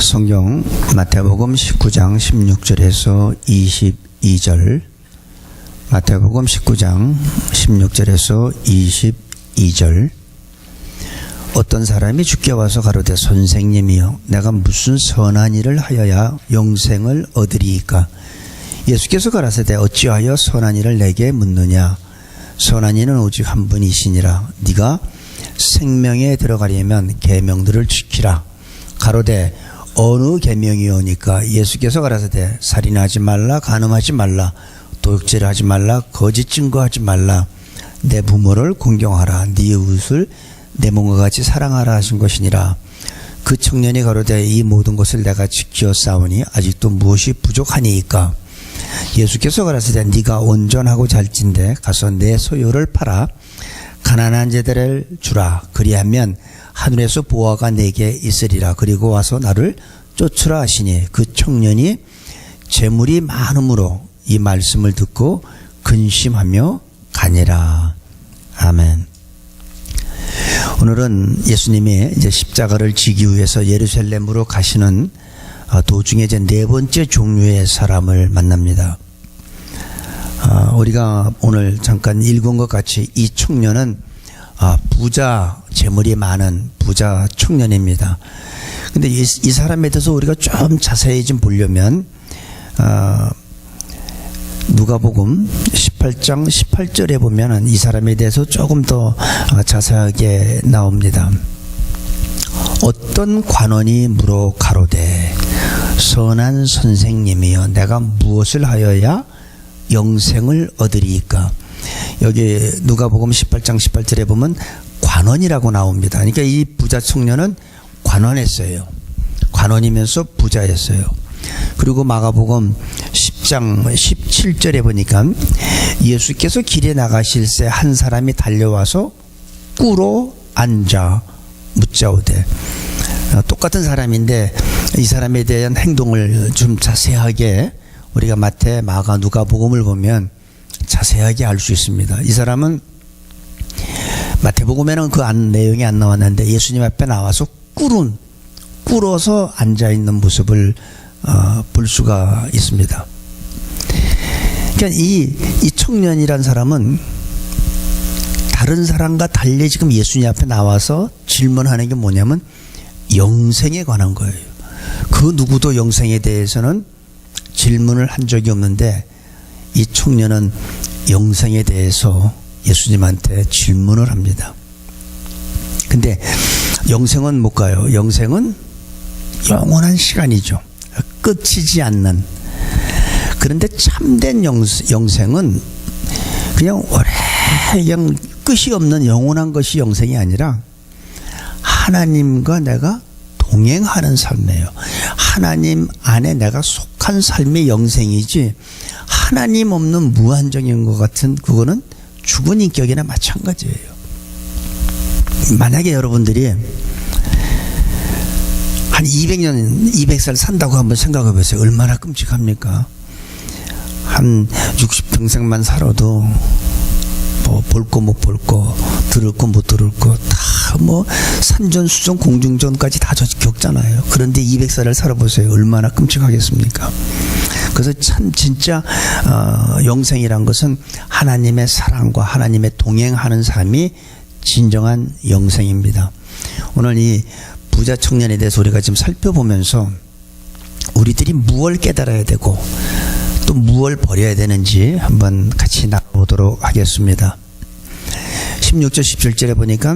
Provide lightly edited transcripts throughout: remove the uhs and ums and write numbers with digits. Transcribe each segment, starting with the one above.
성경 마태복음 19장 16절에서 22절, 마태복음 19장 16절에서 22절. 어떤 사람이 주께 와서 가로되 선생님이여 내가 무슨 선한 일을 하여야 영생을 얻으리이까? 예수께서 가라사대 어찌하여 선한 일을 내게 묻느냐? 선한 이는 오직 한 분이시니라. 네가 생명에 들어가려면 계명들을 지키라. 가로되 어느 계명이오니까? 예수께서 가라사대 살인하지 말라, 간음하지 말라, 도둑질하지 말라, 거짓 증거하지 말라, 내 부모를 공경하라, 네 이웃을 내 몸과 같이 사랑하라 하신 것이니라. 그 청년이 가로되 이 모든 것을 내가 지켜 싸우니 아직도 무엇이 부족하니이까? 예수께서 가라사대 네가 온전하고 잘진대 가서 내 소유를 팔아 가난한 자들을 주라. 그리하면 하늘에서 보화가 내게 있으리라. 그리고 와서 나를 쫓으라 하시니 그 청년이 재물이 많음으로 이 말씀을 듣고 근심하며 가니라. 아멘. 오늘은 예수님이 이제 십자가를 지기 위해서 예루살렘으로 가시는 도중에 이제 네 번째 종류의 사람을 만납니다. 우리가 오늘 잠깐 읽은 것 같이 이 청년은 부자, 재물이 많은 부자 청년입니다. 근데 이 사람에 대해서 우리가 좀 자세히 좀 보려면 누가복음 18장 18절에 보면은 이 사람에 대해서 조금 더 자세하게 나옵니다. 어떤 관원이 물어 가로되 선한 선생님이여 내가 무엇을 하여야 영생을 얻으리이까? 여기 누가복음 18장 18절에 보면 관원이라고 나옵니다. 그러니까 이 부자 청년은 관원했어요. 관원이면서 부자였어요. 그리고 마가복음 10장 17절에 보니까 예수께서 길에 나가실새 한 사람이 달려와서 꿇어 앉아 묻자오되, 똑같은 사람인데 이 사람에 대한 행동을 좀 자세하게 우리가 마태, 마가, 누가복음을 보면 자세하게 알 수 있습니다. 이 사람은 마태복음에는 그 내용이 안 나왔는데 예수님 앞에 나와서 꿇어서 앉아있는 모습을 볼 수가 있습니다. 그러니까 이 청년이란 사람은 다른 사람과 달리 지금 예수님 앞에 나와서 질문하는 게 뭐냐면 영생에 관한 거예요. 그 누구도 영생에 대해서는 질문을 한 적이 없는데 이 청년은 영생에 대해서 예수님한테 질문을 합니다. 근데 영생은 뭘까요? 영생은 영원한 시간이죠. 끝이지 않는. 그런데 참된 영생은 그냥 그냥 끝이 없는 영원한 것이 영생이 아니라 하나님과 내가 동행하는 삶이에요. 하나님 안에 내가 속한 삶의 영생이지 하나님 없는 무한정인 것 같은 그거는 죽은 인격이나 마찬가지예요. 만약에 여러분들이 한 200년, 200살 산다고 한번 생각해 보세요. 얼마나 끔찍합니까? 한 60평생만 살아도 뭐 볼 거 못 볼 거, 들을 거 못 들을 거 다 뭐 산전수전 공중전까지 다 겪잖아요. 그런데 200살을 살아보세요. 얼마나 끔찍하겠습니까? 그래서 참 진짜 영생이란 것은 하나님의 사랑과 하나님의 동행하는 삶이 진정한 영생입니다. 오늘 이 부자 청년에 대해서 우리가 지금 살펴보면서 우리들이 무엇을 깨달아야 되고 또 무엇을 버려야 되는지 한번 같이 나눠보도록 하겠습니다. 16절 17절에 보니까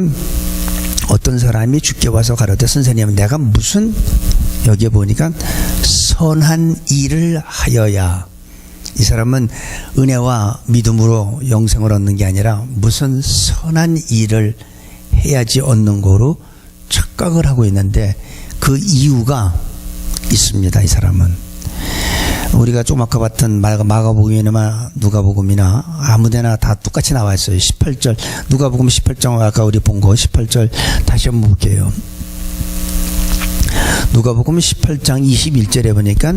어떤 사람이 주께 와서 가로되 선생님 내가 무슨, 여기에 보니까 선한 일을 하여야, 이 사람은 은혜와 믿음으로 영생을 얻는 게 아니라 무슨 선한 일을 해야지 얻는 거로 착각을 하고 있는데 그 이유가 있습니다. 이 사람은 우리가 좀 아까 봤던 마가복음이나 누가복음이나 아무데나 다 똑같이 나와 있어요. 18절 누가복음 18장 아까 우리 본 거 18절 다시 한번 볼게요. 누가복음 18장 21절에 보니까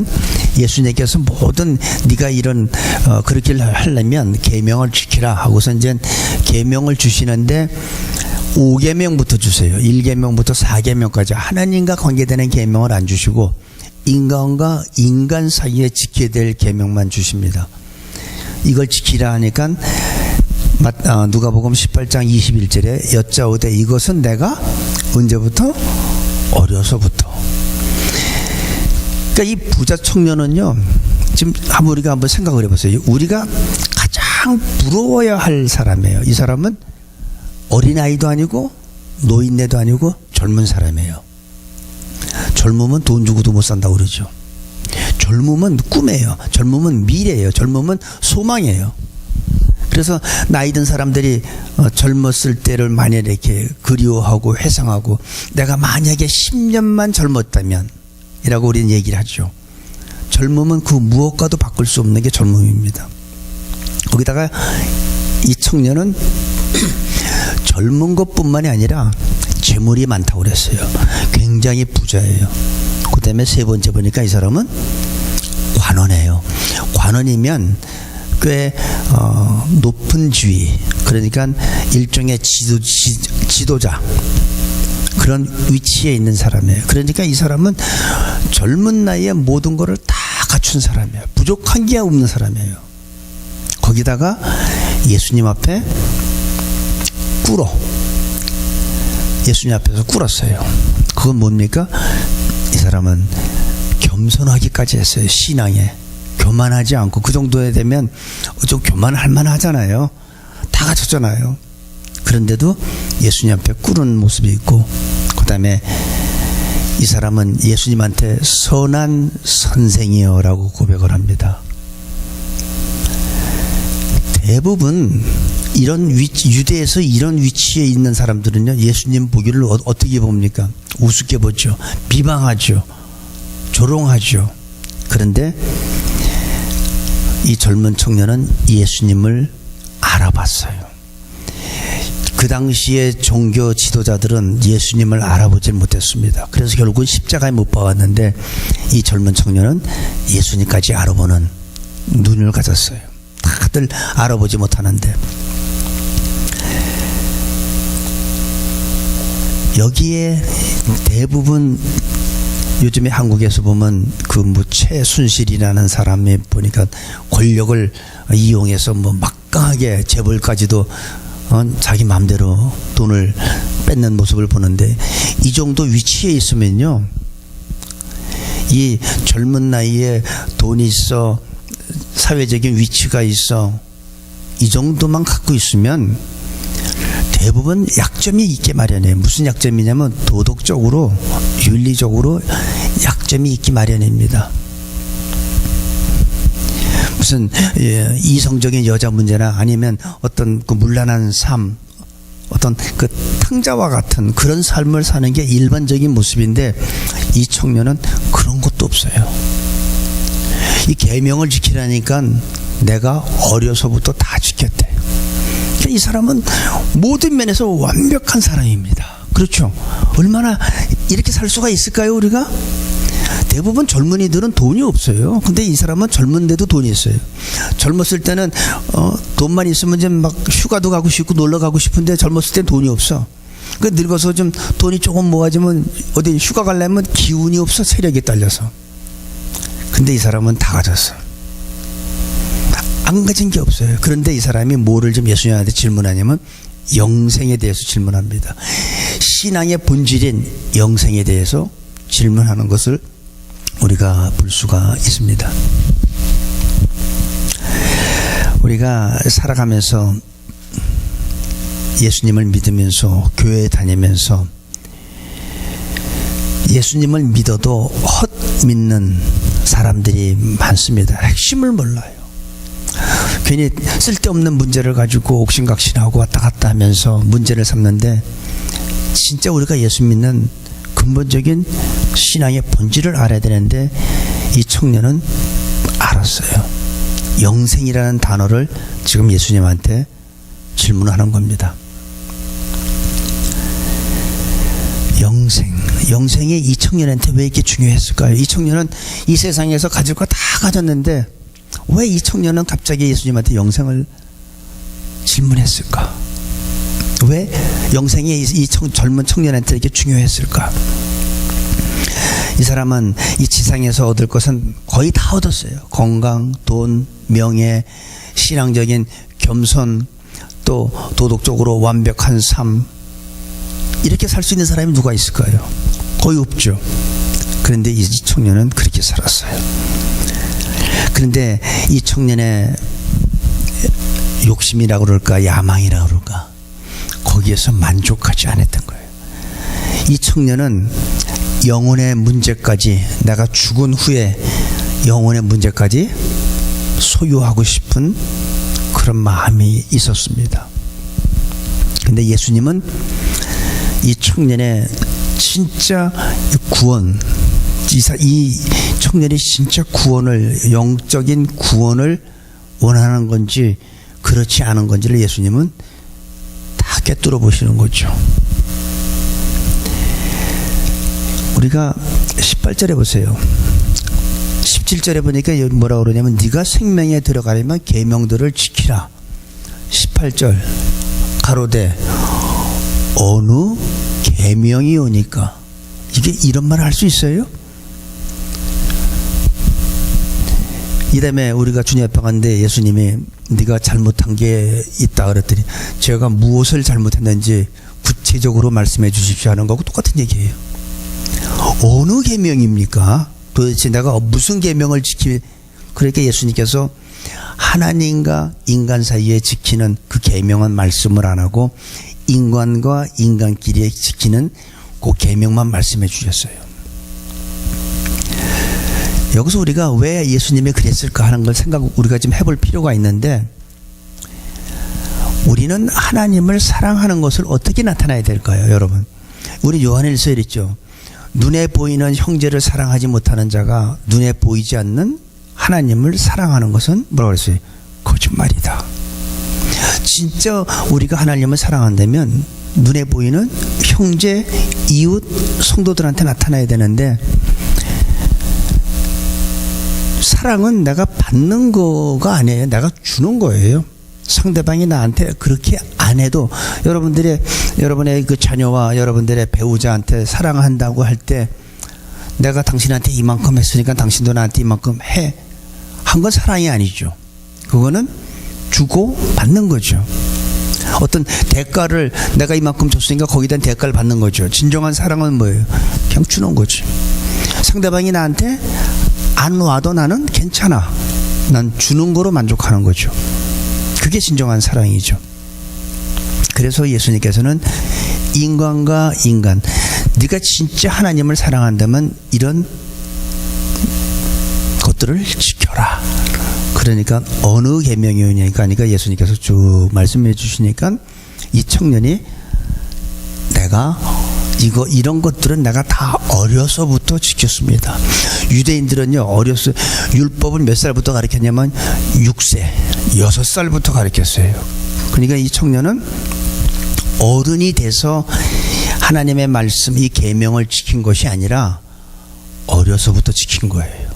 예수님께서 모든 네가 이런 그렇게 하려면 계명을 지키라 하고서 이제 계명을 주시는데 5계명부터 주세요. 1계명부터 4계명까지 하나님과 관계되는 계명을 안 주시고 인간과 인간 사이에 지켜야 될 계명만 주십니다. 이걸 지키라 하니까 누가복음 18장 21절에 여짜오되 이것은 내가 언제부터? 어려서부터. 그러니까 이 부자 청년은요, 지금 우리가 한번 생각을 해보세요. 우리가 가장 부러워야 할 사람이에요. 이 사람은 어린아이도 아니고 노인네도 아니고 젊은 사람이에요. 젊으면 돈 주고도 못 산다고 그러죠. 젊으면 꿈이에요. 젊으면 미래예요. 젊으면 소망이에요. 그래서 나이 든 사람들이 젊었을 때를 많이 이렇게 그리워하고 회상하고 내가 만약에 10년만 젊었다면 이라고 우리는 얘기를 하죠. 젊으면 그 무엇과도 바꿀 수 없는 게 젊음입니다. 거기다가 이 청년은 젊은 것뿐만이 아니라 재물이 많다고 그랬어요. 굉장히 부자예요. 그 다음에 세 번째 보니까 이 사람은 관원이에요. 관원이면 꽤 높은 지위, 그러니까 일종의 지도자, 그런 위치에 있는 사람이에요. 그러니까 이 사람은 젊은 나이에 모든 것을 다 갖춘 사람이에요. 부족한 게 없는 사람이에요. 거기다가 예수님 앞에 예수님 앞에서 꿇었어요. 그건 뭡니까? 이 사람은 겸손하기까지 했어요. 신앙에 교만하지 않고. 그 정도에 되면 좀 교만할 만하잖아요. 다 갖췄잖아요. 그런데도 예수님 앞에 꿇은 모습이 있고, 그 다음에 이 사람은 예수님한테 선한 선생이여 라고 고백을 합니다. 대부분 이런 유대에서 이런 위치에 있는 사람들은요, 예수님 보기를 어떻게 봅니까? 우습게 보죠. 비방하죠. 조롱하죠. 그런데 이 젊은 청년은 예수님을 알아봤어요. 그 당시에 종교 지도자들은 예수님을 알아보질 못했습니다. 그래서 결국은 십자가에 못 박았는데 이 젊은 청년은 예수님까지 알아보는 눈을 가졌어요. 다들 알아보지 못하는데, 여기에 대부분 요즘에 한국에서 보면 그 최순실이라는 사람이 보니까 권력을 이용해서 막강하게 재벌까지도 자기 마음대로 돈을 뺏는 모습을 보는데, 이 정도 위치에 있으면요, 이 젊은 나이에 돈이 있어, 사회적인 위치가 있어, 이 정도만 갖고 있으면 대부분 약점이 있게 마련해요. 무슨 약점이냐면 도덕적으로, 윤리적으로 약점이 있기 마련입니다. 무슨 이성적인 여자 문제나 아니면 어떤 그 문란한 삶, 어떤 그 탕자와 같은 그런 삶을 사는 게 일반적인 모습인데, 이 청년은 그런 것도 없어요. 이 계명을 지키라니까 내가 어려서부터 다 지켰대. 이 사람은 모든 면에서 완벽한 사람입니다. 그렇죠? 얼마나 이렇게 살 수가 있을까요, 우리가? 대부분 젊은이들은 돈이 없어요. 근데 이 사람은 젊은데도 돈이 있어요. 젊었을 때는 돈만 있으면 이제 막 휴가도 가고 싶고 놀러 가고 싶은데, 젊었을 땐 돈이 없어. 그 늙어서 좀 돈이 조금 모아지면 어디 휴가 가려면 기운이 없어, 체력이 딸려서. 근데 이 사람은 다 가졌어. 안 가진 게 없어요. 그런데 이 사람이 뭐를 좀 예수님한테 질문하냐면 영생에 대해서 질문합니다. 신앙의 본질인 영생에 대해서 질문하는 것을 우리가 볼 수가 있습니다. 우리가 살아가면서 예수님을 믿으면서 교회에 다니면서 예수님을 믿어도 헛 믿는 사람들이 많습니다. 핵심을 몰라요. 괜히 쓸데없는 문제를 가지고 옥신각신하고 왔다 갔다 하면서 문제를 삼는데, 진짜 우리가 예수 믿는 근본적인 신앙의 본질을 알아야 되는데 이 청년은 알았어요. 영생이라는 단어를 지금 예수님한테 질문하는 겁니다. 영생이 이 청년한테 왜 이렇게 중요했을까요? 이 청년은 이 세상에서 가질 거 다 가졌는데 왜 이 청년은 갑자기 예수님한테 영생을 질문했을까? 왜 영생이 이 젊은 청년한테 이렇게 중요했을까? 이 사람은 이 지상에서 얻을 것은 거의 다 얻었어요. 건강, 돈, 명예, 신앙적인 겸손, 또 도덕적으로 완벽한 삶. 이렇게 살 수 있는 사람이 누가 있을까요? 거의 없죠. 그런데 이 청년은 그렇게 살았어요. 그런데 이 청년의 욕심이라고 그럴까, 야망이라고 그럴까, 거기에서 만족하지 않았던 거예요. 이 청년은 영혼의 문제까지, 내가 죽은 후에 영혼의 문제까지 소유하고 싶은 그런 마음이 있었습니다. 근데 예수님은 이 청년의 진짜 구원, 이 청년이 진짜 구원을, 영적인 구원을 원하는 건지 그렇지 않은 건지를 예수님은 다 꿰뚫어 보시는 거죠. 우리가 18절에 보세요. 17절에 보니까 뭐라고 그러냐면 네가 생명에 들어가려면 계명들을 지키라. 18절 가로되 어느 계명이 오니까. 이게 이런 말을 할 수 있어요? 이 다음에 우리가 주님 앞에 갔는데 예수님이 네가 잘못한 게 있다 그랬더니 제가 무엇을 잘못했는지 구체적으로 말씀해 주십시오 하는 거하고 똑같은 얘기예요. 어느 계명입니까? 도대체 내가 무슨 계명을 그러니까 예수님께서 하나님과 인간 사이에 지키는 그 계명은 말씀을 안 하고 인간과 인간끼리 지키는 그 계명만 말씀해 주셨어요. 여기서 우리가 왜 예수님이 그랬을까 하는 걸 우리가 좀 해볼 필요가 있는데, 우리는 하나님을 사랑하는 것을 어떻게 나타나야 될까요, 여러분? 우리 요한일서에 있죠. 눈에 보이는 형제를 사랑하지 못하는 자가 눈에 보이지 않는 하나님을 사랑하는 것은 뭐라고 그랬어요? 거짓말이다. 진짜 우리가 하나님을 사랑한다면 눈에 보이는 형제, 이웃, 성도들한테 나타나야 되는데, 사랑은 내가 받는 거가 아니에요. 내가 주는 거예요. 상대방이 나한테 그렇게 안 해도 여러분의 그 자녀와 여러분들의 배우자한테 사랑한다고 할 때 내가 당신한테 이만큼 했으니까 당신도 나한테 이만큼 해 한 건 사랑이 아니죠. 그거는 주고 받는 거죠. 어떤 대가를 내가 이만큼 줬으니까 거기에 대한 대가를 받는 거죠. 진정한 사랑은 뭐예요? 그냥 주는 거지. 상대방이 나한테 안 와도 나는 괜찮아. 난 주는 거로 만족하는 거죠. 그게 진정한 사랑이죠. 그래서 예수님께서는 인간과 인간, 네가 진짜 하나님을 사랑한다면 이런 것들을 지켜라. 그러니까 어느 계명이 오니까 하니까 예수님께서 쭉 말씀해 주시니까 이 청년이 내가 이런 것들은 내가 다 어려서부터 지켰습니다. 유대인들은요, 율법을 몇 살부터 가르쳤냐면 6살부터 가르쳤어요. 그러니까 이 청년은 어른이 돼서 하나님의 말씀, 이 계명을 지킨 것이 아니라 어려서부터 지킨 거예요.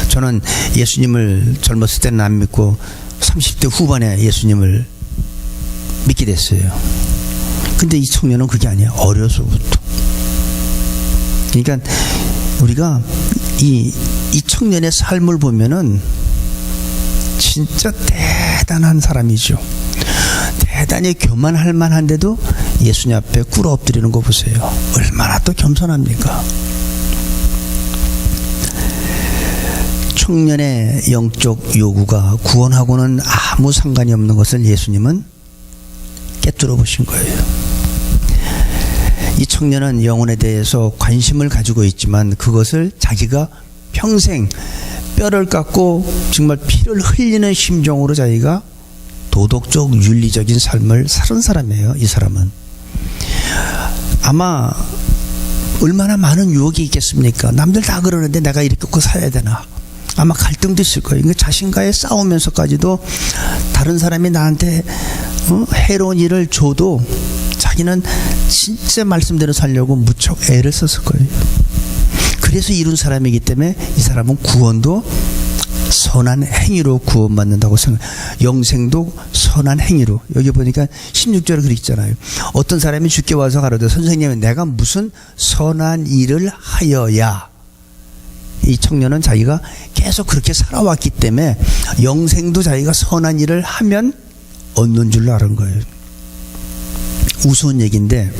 저는 예수님을 젊었을 때는 안 믿고 30대 후반에 예수님을 믿게 됐어요. 근데 이 청년은 그게 아니에요. 어려서부터. 그러니까 우리가 이 청년의 삶을 보면은 진짜 대단한 사람이죠. 대단히 교만할 만한데도 예수님 앞에 꿇어 엎드리는 거 보세요. 얼마나 또 겸손합니까? 청년의 영적 요구가 구원하고는 아무 상관이 없는 것을 예수님은 깨뚫어 보신 거예요. 이 청년은 영혼에 대해서 관심을 가지고 있지만 그것을 자기가 평생 뼈를 깎고 정말 피를 흘리는 심정으로 자기가 도덕적 윤리적인 삶을 사는 사람이에요. 이 사람은 아마 얼마나 많은 유혹이 있겠습니까? 남들 다 그러는데 내가 이렇게 꼭 살아야 되나? 아마 갈등도 있을 거예요. 그러니까 자신과의 싸우면서까지도 다른 사람이 나한테 해로운 일을 줘도 자기는 진짜 말씀대로 살려고 무척 애를 썼을 거예요. 그래서 이룬 사람이기 때문에 이 사람은 구원도 선한 행위로 구원받는다고 생각. 영생도 선한 행위로. 여기 보니까 16절에 그렇게 있잖아요. 어떤 사람이 주께 와서 가로되 선생님, 내가 무슨 선한 일을 하여야. 이 청년은 자기가 계속 그렇게 살아왔기 때문에 영생도 자기가 선한 일을 하면 얻는 줄로 아는 거예요. 우스운 얘기인데,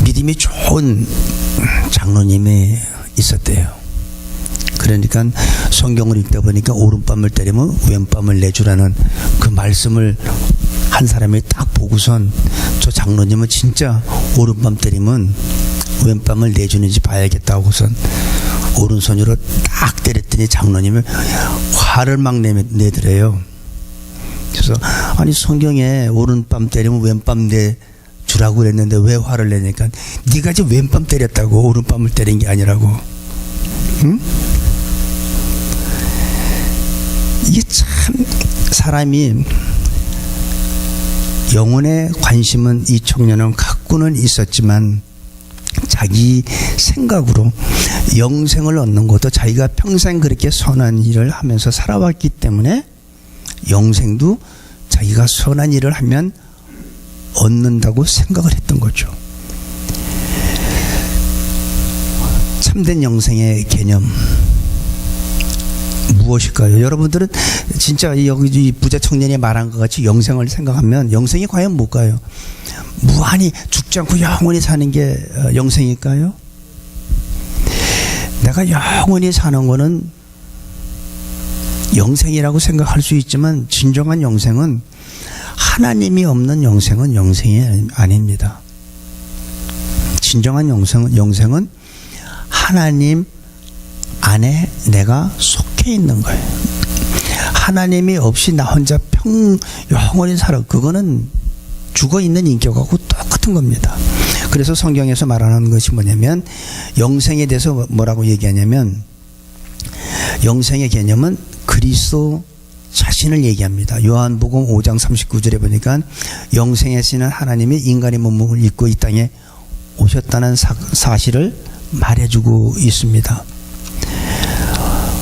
믿음이 좋은 장로님이 있었대요. 그러니까 성경을 읽다 보니까 오른밤을 때리면 왼밤을 내주라는 그 말씀을 한 사람이 딱 보고선 저 장로님은 진짜 오른밤 때리면 왼밤을 내주는지 봐야겠다 하고선 오른손으로 딱 때렸더니 장로님이 화를 막 내더래요. 그래서 아니 성경에 오른밤 때리면 왼밤 내주라고 그랬는데 왜 화를 내니까 네가 지금 왼밤 때렸다고 오른밤을 때린 게 아니라고. 응? 이게 참 사람이 영혼의 관심은 이 청년은 갖고는 있었지만 자기 생각으로 영생을 얻는 것도 자기가 평생 그렇게 선한 일을 하면서 살아왔기 때문에 영생도 자기가 선한 일을 하면 얻는다고 생각을 했던 거죠. 참된 영생의 개념 무엇일까요? 여러분들은 진짜 여기 부자 청년이 말한 것 같이 영생을 생각하면 영생이 과연 뭘까요? 무한히 죽지 않고 영원히 사는 게 영생일까요? 내가 영원히 사는 거는 영생이라고 생각할 수 있지만 진정한 영생은 하나님이 없는 영생은 영생이 아닙니다. 진정한 영생은 하나님 안에 내가 속해 있는 거예요. 하나님이 없이 나 혼자 영원히 살아. 그거는 죽어 있는 인격하고 똑같은 겁니다. 그래서 성경에서 말하는 것이 뭐냐면 영생에 대해서 뭐라고 얘기하냐면 영생의 개념은 그리스도 자신을 얘기합니다. 요한복음 5장 39절에 보니까 영생하시는 하나님이 인간의 몸을 입고 이 땅에 오셨다는 사실을 말해주고 있습니다.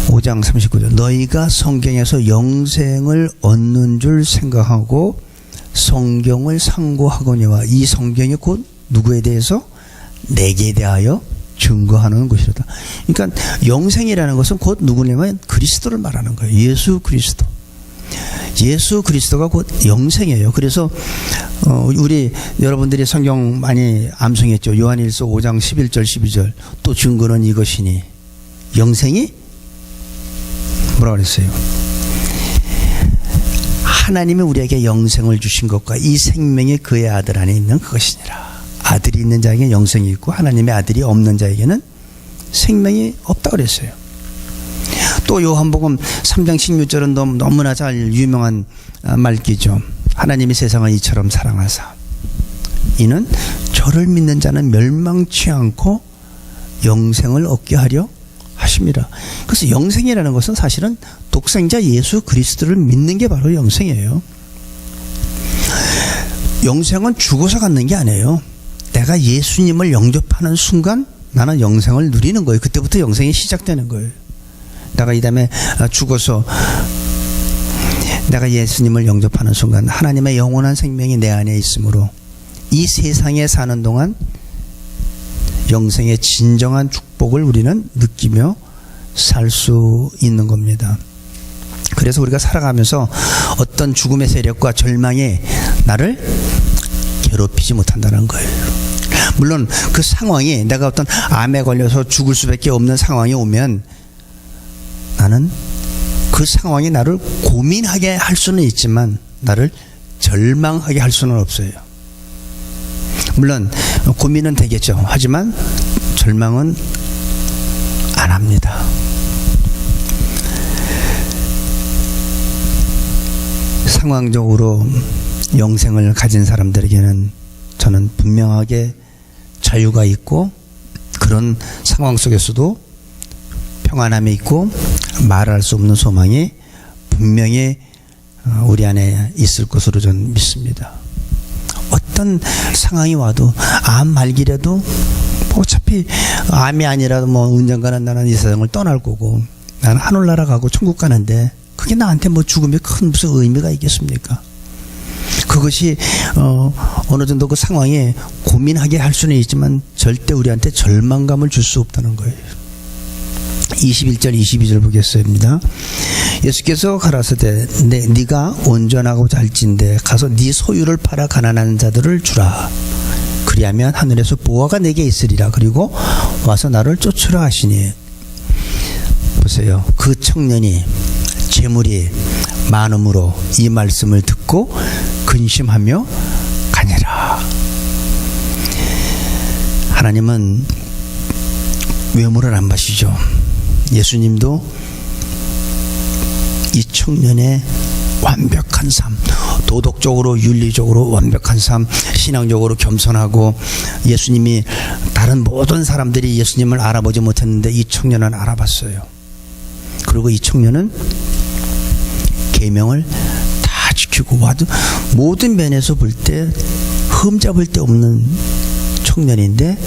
5장 39절 너희가 성경에서 영생을 얻는 줄 생각하고 성경을 상고하거니와 이 성경이 곧 누구에 대해서 내게 대하여 증거하는 것이로다. 그러니까 영생이라는 것은 곧 누구냐면 그리스도를 말하는 거예요. 예수 그리스도. 예수 그리스도가 곧 영생이에요. 그래서 우리 여러분들이 성경 많이 암송했죠. 요한일서 5장 11절 12절 또 증거는 이것이니 영생이 뭐라고 그랬어요? 하나님이 우리에게 영생을 주신 것과 이 생명이 그의 아들 안에 있는 그것이니라. 아들이 있는 자에게 영생이 있고 하나님의 아들이 없는 자에게는 생명이 없다고 그랬어요. 또 요한복음 3장 16절은 너무나 잘 유명한 말기죠. 하나님이 세상을 이처럼 사랑하사 이는 저를 믿는 자는 멸망치 않고 영생을 얻게 하려 하십니다. 그래서 영생이라는 것은 사실은 독생자 예수 그리스도를 믿는 게 바로 영생이에요. 영생은 죽어서 갖는 게 아니에요. 내가 예수님을 영접하는 순간 나는 영생을 누리는 거예요. 그때부터 영생이 시작되는 거예요. 내가 이 다음에 죽어서 내가 예수님을 영접하는 순간 하나님의 영원한 생명이 내 안에 있으므로 이 세상에 사는 동안 영생의 진정한 축복을 우리는 느끼며 살 수 있는 겁니다. 그래서 우리가 살아가면서 어떤 죽음의 세력과 절망이 나를 괴롭히지 못한다는 거예요. 물론 그 상황이 내가 어떤 암에 걸려서 죽을 수밖에 없는 상황이 오면 나는 그 상황이 나를 고민하게 할 수는 있지만 나를 절망하게 할 수는 없어요. 물론 고민은 되겠죠. 하지만 절망은 안 합니다. 상황적으로 영생을 가진 사람들에게는 저는 분명하게 자유가 있고 그런 상황 속에서도 평안함이 있고 말할 수 없는 소망이 분명히 우리 안에 있을 것으로 저는 믿습니다. 어떤 상황이 와도 암 말기라도 어차피 암이 아니라도 뭐 언젠가는 나는 이 세상을 떠날 거고 나는 하늘나라 가고 천국 가는데 그게 나한테 뭐 죽음에 큰 무슨 의미가 있겠습니까? 그것이 어느 정도 그 상황에 고민하게 할 수는 있지만 절대 우리한테 절망감을 줄 수 없다는 거예요. 21절 22절 보겠습니다. 예수께서 가라사대 네가 온전하고자 할진대 가서 네 소유를 팔아 가난한 자들을 주라. 그리하면 하늘에서 보화가 내게 있으리라. 그리고 와서 나를 쫓으라 하시니. 보세요. 그 청년이 재물이 많음으로 이 말씀을 듣고 근심하며 가니라. 하나님은 외모를 안 봐시죠. 예수님도 이 청년의 완벽한 삶, 도덕적으로 윤리적으로 완벽한 삶, 신앙적으로 겸손하고, 예수님이 다른 모든 사람들이 예수님을 알아보지 못했는데 이 청년은 알아봤어요. 그리고 이 청년은 계명을 다 지키고 와도 모든 면에서 볼 때 흠잡을 데 없는 청년인데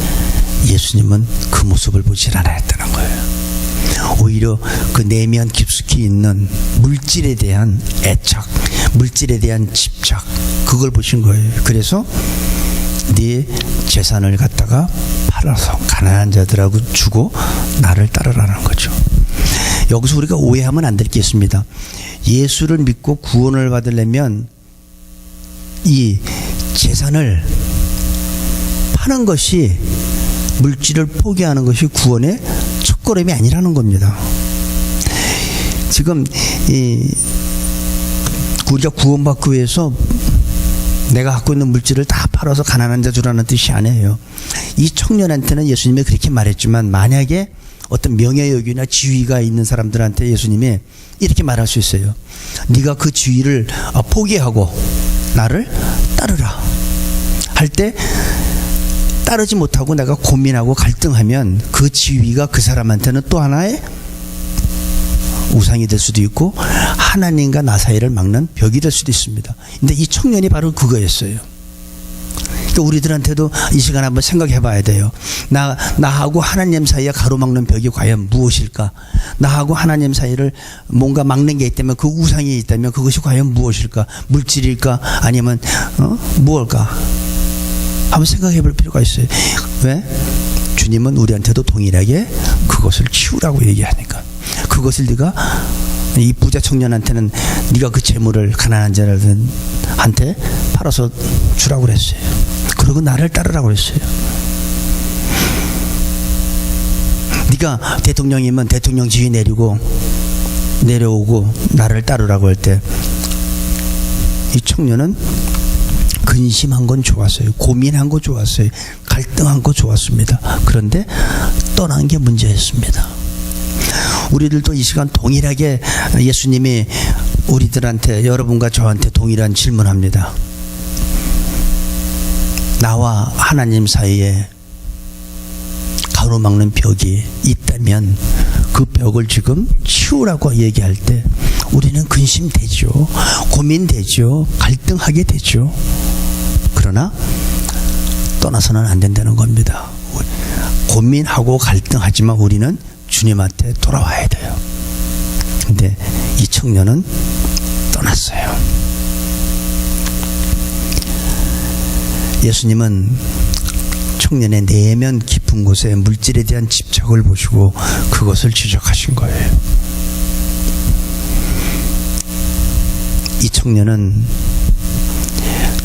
예수님은 그 모습을 보질 않았다는 거예요. 오히려 그 내면 깊숙이 있는 물질에 대한 애착, 물질에 대한 집착, 그걸 보신 거예요. 그래서 네 재산을 갖다가 팔아서 가난한 자들하고 주고 나를 따르라는 거죠. 여기서 우리가 오해하면 안 될 게 있습니다. 예수를 믿고 구원을 받으려면 이 재산을 파는 것이, 물질을 포기하는 것이 구원의 첫걸음이 아니라는 겁니다. 지금 우리가 구원받기 위해서 내가 갖고 있는 물질을 다 팔아서 가난한 자 주라는 뜻이 아니에요. 이 청년한테는 예수님이 그렇게 말했지만, 만약에 어떤 명예욕이나 지위가 있는 사람들한테 예수님이 이렇게 말할 수 있어요. 네가 그 지위를 포기하고 나를 따르라 할 때, 따르지 못하고 내가 고민하고 갈등하면 그 지위가 그 사람한테는 또 하나의 우상이 될 수도 있고 하나님과 나 사이를 막는 벽이 될 수도 있습니다. 근데 이 청년이 바로 그거였어요. 그러니까 우리들한테도 이 시간 한번 생각해 봐야 돼요. 나하고 하나님 사이에 가로막는 벽이 과연 무엇일까? 나하고 하나님 사이를 뭔가 막는 게 있다면, 그 우상이 있다면 그것이 과연 무엇일까? 물질일까? 아니면 무엇일까? 한번 생각해 볼 필요가 있어요. 왜? 주님은 우리한테도 동일하게 그것을 치우라고 얘기하니까. 그것을 네가, 이 부자 청년한테는 네가 그 재물을 가난한 자들한테 팔아서 주라고 그랬어요. 그리고 나를 따르라고 그랬어요. 네가 대통령이면 대통령 지위 내려오고 나를 따르라고 할 때, 이 청년은 근심한 건 좋았어요. 고민한 거 좋았어요. 갈등한 거 좋았습니다. 그런데 떠난 게 문제였습니다. 우리들도 이 시간 동일하게 예수님이 우리들한테, 여러분과 저한테 동일한 질문합니다. 나와 하나님 사이에 가로막는 벽이 있다면 그 벽을 지금 치우라고 얘기할 때 우리는 근심되죠. 고민되죠. 갈등하게 되죠. 그러나 떠나서는 안 된다는 겁니다. 고민하고 갈등하지만 우리는 주님한테 돌아와야 돼요. 근데 이 청년은 떠났어요. 예수님은 청년의 내면 깊은 곳에 물질에 대한 집착을 보시고 그것을 지적하신 거예요. 이 청년은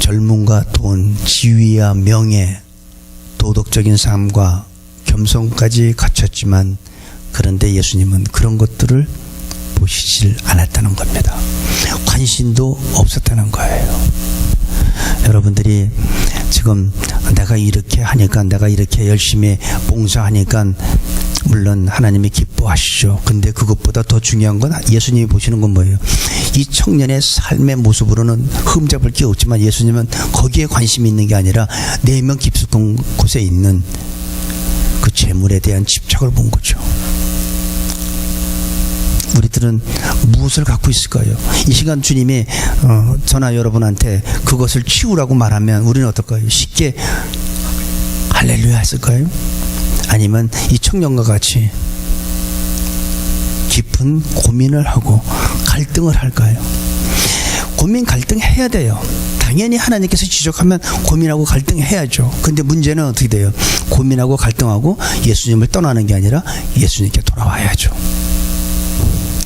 젊음과 돈, 지위와 명예, 도덕적인 삶과 겸손까지 갖췄지만, 그런데 예수님은 그런 것들을 보시질 않았다는 겁니다. 관심도 없었다는 거예요. 여러분들이 지금 내가 이렇게 하니까, 내가 이렇게 열심히 봉사하니까 물론 하나님이 기뻐하시죠. 근데 그것보다 더 중요한 건, 예수님이 보시는 건 뭐예요? 이 청년의 삶의 모습으로는 흠잡을 게 없지만 예수님은 거기에 관심이 있는 게 아니라 내면 깊숙한 곳에 있는 그 재물에 대한 집착을 본 거죠. 우리들은 무엇을 갖고 있을까요? 이 시간 주님이 저나 여러분한테 그것을 치우라고 말하면 우리는 어떨까요? 쉽게 할렐루야 했을까요? 아니면 이 청년과 같이 깊은 고민을 하고 갈등을 할까요? 고민 갈등해야 돼요. 당연히 하나님께서 지적하면 고민하고 갈등해야죠. 근데 문제는 어떻게 돼요? 고민하고 갈등하고 예수님을 떠나는 게 아니라 예수님께 돌아와야죠.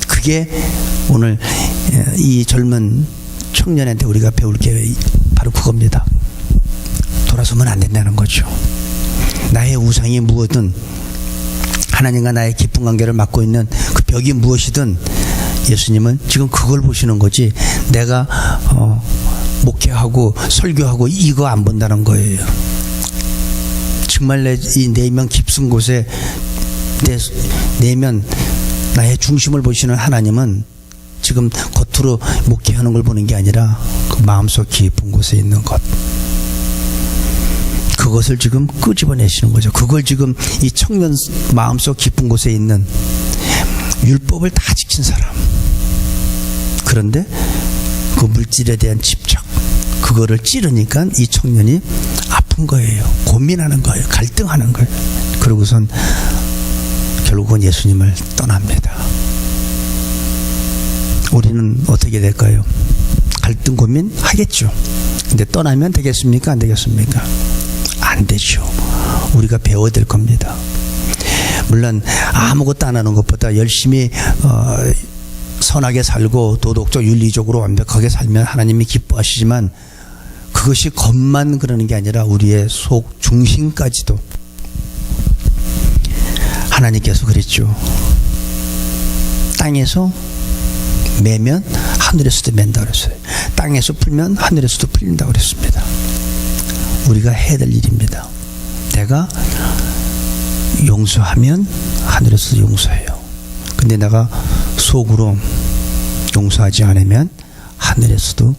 그게 오늘 이 젊은 청년한테 우리가 배울 게 바로 그겁니다. 돌아서면 안 된다는 거죠. 나의 우상이 무엇든, 하나님과 나의 깊은 관계를 막고 있는 그 벽이 무엇이든 예수님은 지금 그걸 보시는 거지, 내가 목회하고 설교하고 이거 안 본다는 거예요. 정말 이 내면 깊은 곳에 내면 나의 중심을 보시는 하나님은 지금 겉으로 목회하는 걸 보는 게 아니라 그 마음속 깊은 곳에 있는 것, 그것을 지금 끄집어내시는 거죠. 그걸 지금 이 청년 마음속 깊은 곳에 있는 율법을 다 지킨 사람, 그런데 그 물질에 대한 집착, 그거를 찌르니까 이 청년이 아픈 거예요. 고민하는 거예요. 갈등하는 거예요. 그러고선 결국은 예수님을 떠납니다. 우리는 어떻게 될까요? 갈등 고민 하겠죠. 근데 떠나면 되겠습니까? 안 되겠습니까? 안 되죠. 우리가 배워야 될 겁니다. 물론 아무것도 안 하는 것보다 열심히 선하게 살고 도덕적 윤리적으로 완벽하게 살면 하나님이 기뻐하시지만, 그것이 겉만 그러는 게 아니라 우리의 속 중심까지도 하나님께서 그랬죠. 땅에서 매면 하늘에서도 맨다 그랬어요. 땅에서 풀면 하늘에서도 풀린다 그랬습니다. 우리가 해야 될 일입니다. 내가 용서하면 하늘에서도 용서해요. 근데 내가 속으로 용서하지 않으면 하늘에서도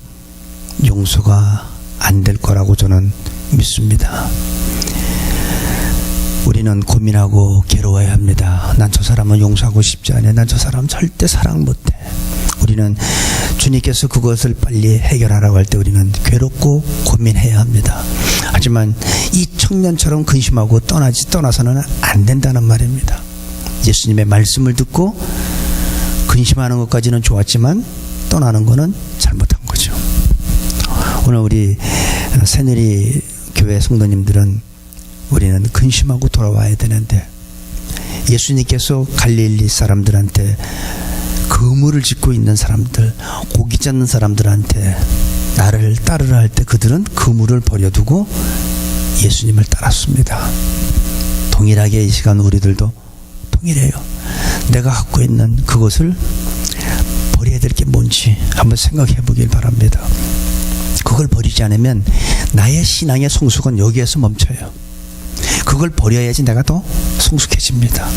용서가 안 될 거라고 저는 믿습니다. 우리는 고민하고 괴로워야 합니다. 난 저 사람은 용서하고 싶지 않아. 난 저 사람 절대 사랑 못해. 우리는 주님께서 그것을 빨리 해결하라고 할 때 우리는 괴롭고 고민해야 합니다. 하지만 이 청년처럼 근심하고 떠나서는 안 된다는 말입니다. 예수님의 말씀을 듣고 근심하는 것까지는 좋았지만 떠나는 것은 잘못한 거죠. 오늘 우리 새누리 교회 성도님들은 우리는 근심하고 돌아와야 되는데, 예수님께서 갈릴리 사람들한테, 그물을 짓고 있는 사람들, 고기 잡는 사람들한테 나를 따르라 할 때 그들은 그물을 버려두고 예수님을 따랐습니다. 동일하게 이 시간 우리들도 동일해요. 내가 갖고 있는 그것을 버려야 될 게 뭔지 한번 생각해 보길 바랍니다. 그걸 버리지 않으면 나의 신앙의 성숙은 여기에서 멈춰요. 그걸 버려야지 내가 더 성숙해집니다.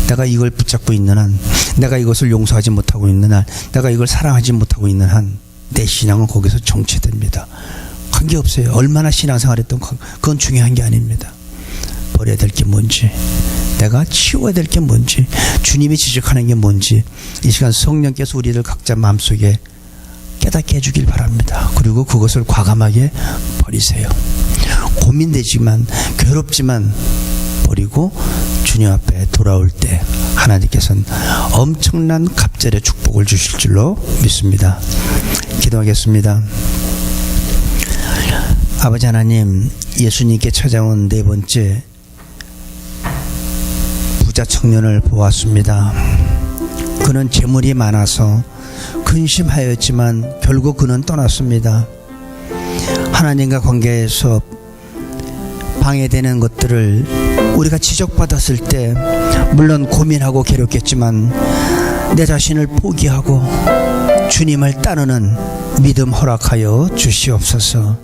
내가 이걸 붙잡고 있는 한, 내가 이것을 용서하지 못하고 있는 한, 내가 이걸 사랑하지 못하고 있는 한, 내 신앙은 거기서 정체됩니다. 관계없어요. 얼마나 신앙생활했던 그건 중요한 게 아닙니다. 버려야 될 게 뭔지, 내가 치워야 될 게 뭔지, 주님이 지적하는 게 뭔지 이 시간 성령께서 우리들 각자 마음속에 깨닫게 해주길 바랍니다. 그리고 그것을 과감하게 버리세요. 고민되지만 괴롭지만 버리고 주님 앞에 돌아올 때 하나님께서는 엄청난 갑절의 축복을 주실 줄로 믿습니다. 기도하겠습니다. 아버지 하나님, 예수님께 찾아온 네 번째 부자 청년을 보았습니다. 그는 재물이 많아서 근심하였지만 결국 그는 떠났습니다. 하나님과 관계에서 방해되는 것들을 우리가 지적받았을 때 물론 고민하고 괴롭겠지만 내 자신을 포기하고 주님을 따르는 믿음 허락하여 주시옵소서.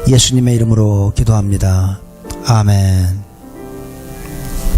예수님의 이름으로 기도합니다. 아멘.